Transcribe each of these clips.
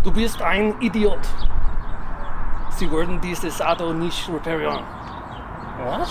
Du bist ein Idiot. Sie würden dieses Auto nicht reparieren. What?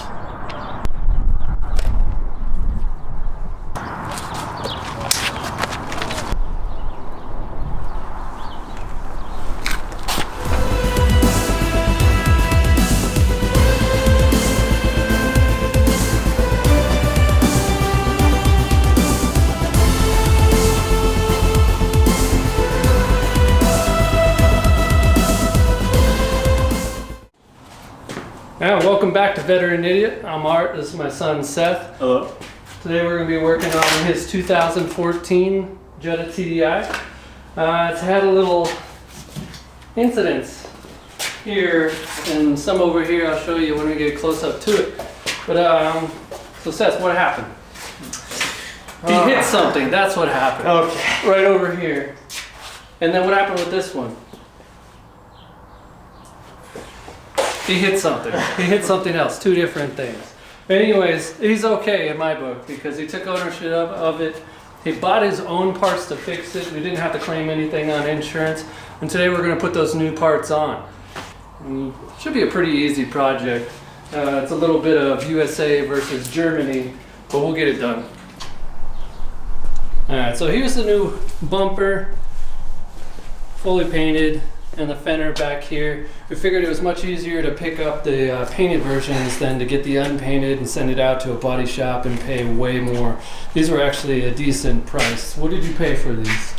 Yeah, welcome back to Veteran Idiot. I'm Art, this is my son Seth. Hello. Today we're going to be working on his 2014 Jetta TDI. It's had a little incidents here and some over here. I'll show you when we get close up to it. But so Seth, what happened? He hit something, that's what happened. Okay. Right over here. And then what happened with this one? He hit something. He hit something else. Two different things. Anyways, he's okay in my book because he took ownership of it. He bought his own parts to fix it. We didn't have to claim anything on insurance. And today we're going to put those new parts on. And it should be a pretty easy project. It's a little bit of USA versus Germany, but we'll get it done. Alright, so here's the new bumper, fully painted. And the fender back here. We figured it was much easier to pick up the painted versions than to get the unpainted and send it out to a body shop and pay way more. These were actually a decent price. What did you pay for these?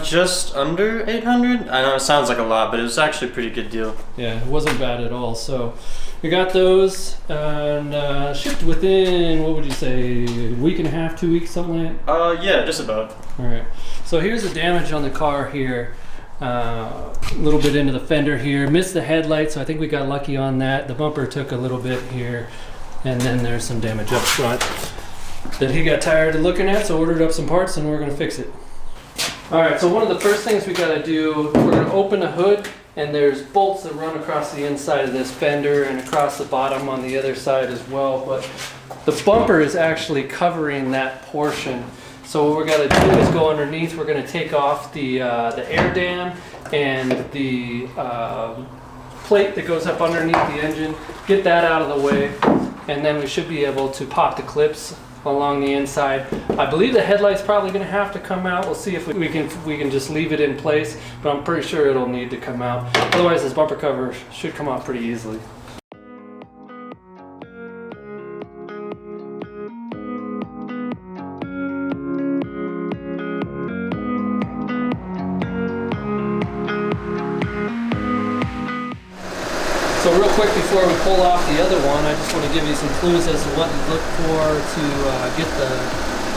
Just under 800. I know it sounds like a lot, but it was actually a pretty good deal. Yeah, it wasn't bad at all. So we got those and shipped within, what would you say, a week and a half, 2 weeks, something like that? Yeah, just about. All right. So here's the damage on the car here. A little bit into the fender here, missed the headlight, so I think we got lucky on that. The bumper took a little bit here, and then there's some damage up front that he got tired of looking at, so ordered up some parts and we're going to fix it. Alright, so one of the first things we got to do, we're going to open the hood, and there's bolts that run across the inside of this fender and across the bottom on the other side as well, but the bumper is actually covering that portion. So what we're going to do is go underneath. We're going to take off the air dam and the plate that goes up underneath the engine, get that out of the way, and then we should be able to pop the clips along the inside. I believe the headlight's probably going to have to come out. We'll see if we can just leave it in place, but I'm pretty sure it'll need to come out. Otherwise, this bumper cover should come out pretty easily. So real quick before we pull off the other one, I just want to give you some clues as to what to look for to get the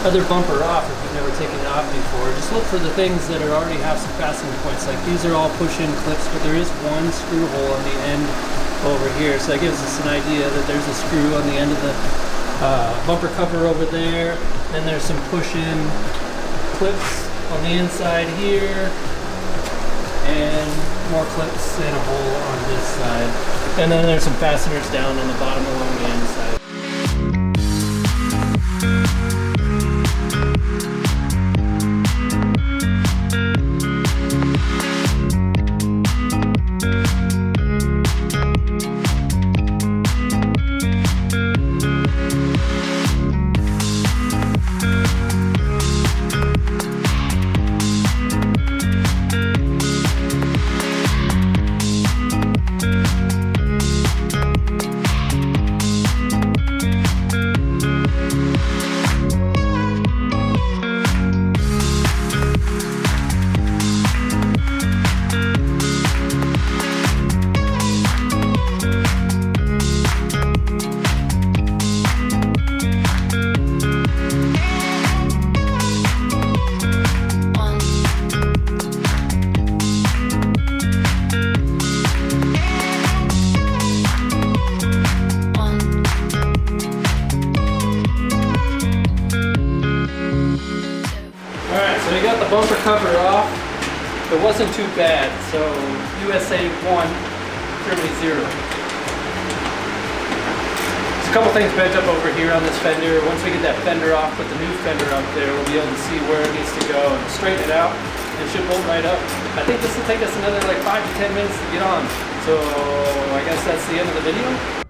other bumper off if you've never taken it off before. Just look for the things that already have some fastening points. Like these are all push-in clips, but there is one screw hole on the end over here. So that gives us an idea that there's a screw on the end of the bumper cover over there. Then there's some push-in clips on the inside here. And more clips and a hole on this side. And then there's some fasteners down on the bottom along the inside. Bumper cover off. It wasn't too bad, so USA 1, Germany 0. There's a couple things bent up over here on this fender. Once we get that fender off, put the new fender up there, we'll be able to see where it needs to go and straighten it out. it should bolt right up. I think this will take us another like 5 to 10 minutes to get on. So I guess that's the end of the video.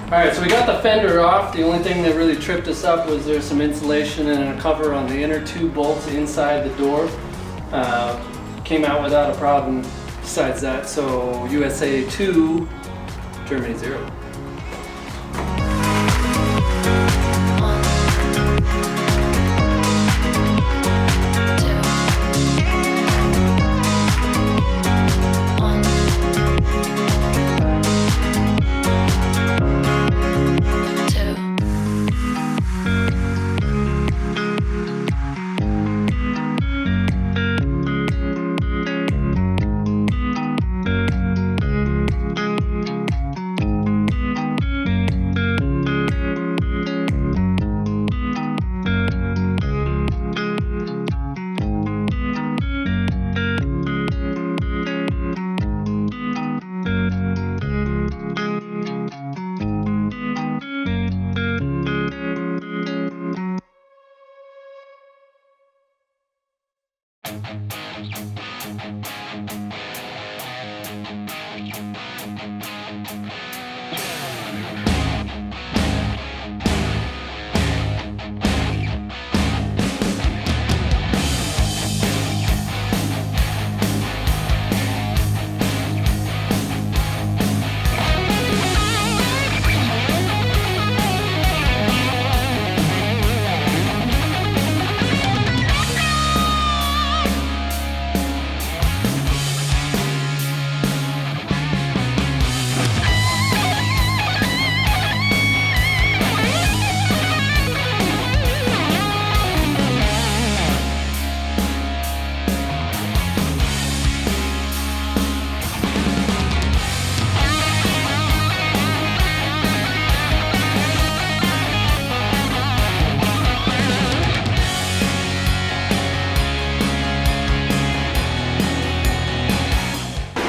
Alright, so we got the fender off. The only thing that really tripped us up was there's some insulation and a cover on the inner 2 bolts inside the door. Came out without a problem besides that, so USA 2, Germany 0.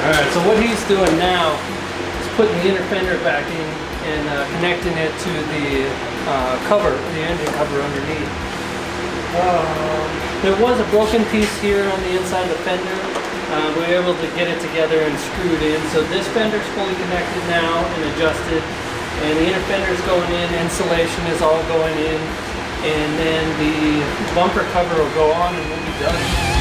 Alright, so what he's doing now is putting the inner fender back in and connecting it to the cover, the engine cover underneath. There was a broken piece here on the inside of the fender. We were able to get it together and screw it in. So this fender is fully connected now and adjusted. And the inner fender is going in, insulation is all going in. And then the bumper cover will go on and we'll be done.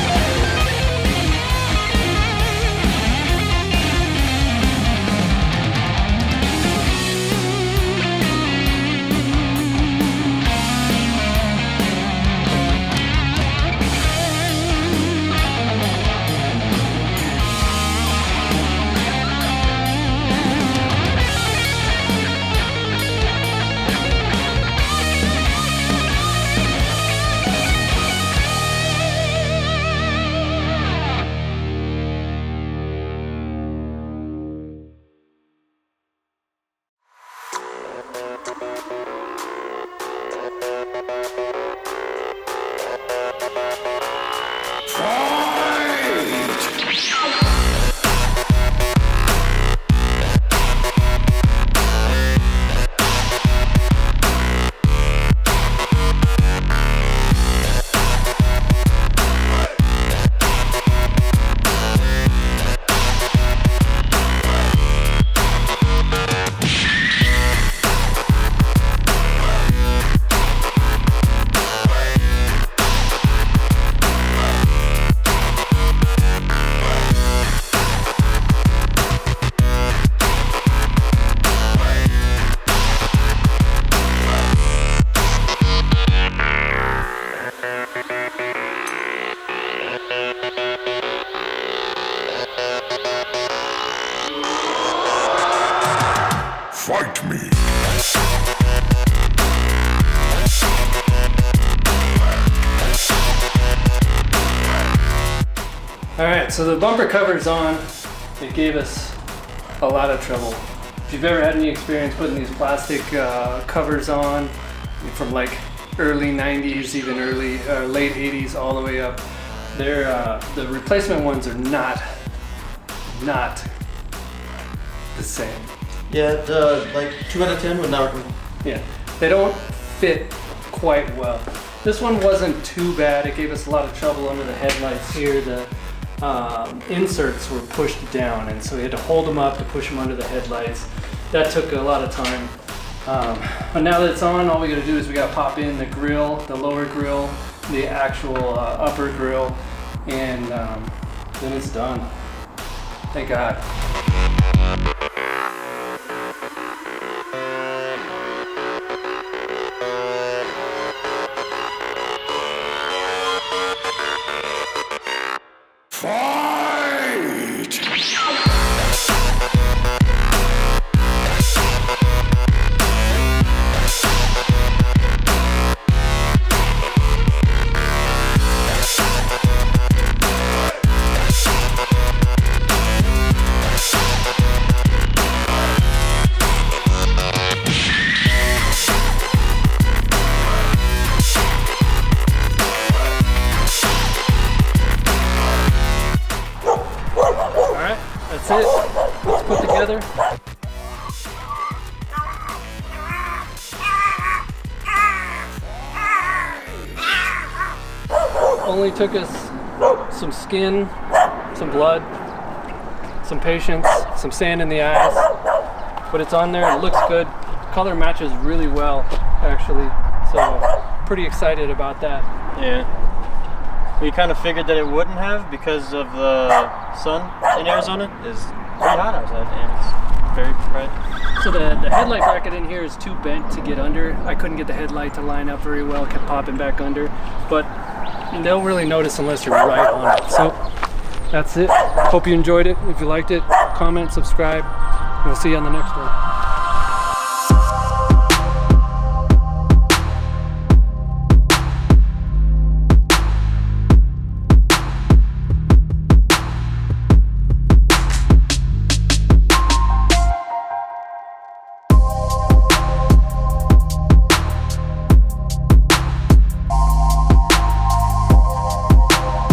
so the bumper cover's on. It gave us a lot of trouble. If you've ever had any experience putting these plastic covers on from like early 90s, even late 80s, all the way up, the replacement ones are not the same. Yeah, like 2 out of 10 would not recommend. Yeah, they don't fit quite well. This one wasn't too bad. It gave us a lot of trouble under the headlights here. The inserts were pushed down, and so we had to hold them up to push them under the headlights. That took a lot of time. But now that it's on, all we gotta do is we gotta pop in the grill, the lower grill, the actual upper grill, and then it's done. Thank God. That's it. Let's put together. Only took us some skin, some blood, some patience, some sand in the eyes, but it's on there. It looks good. Color matches really well, actually. So pretty excited about that. Yeah. We kind of figured that it wouldn't have because of the sun in Arizona. It's pretty hot outside and it's very bright. So the headlight bracket in here is too bent to get under. I couldn't get the headlight to line up very well, kept popping back under, but they'll really notice unless you're right on it. So that's it. Hope you enjoyed it. If you liked it, comment, subscribe, and we'll see you on the next one.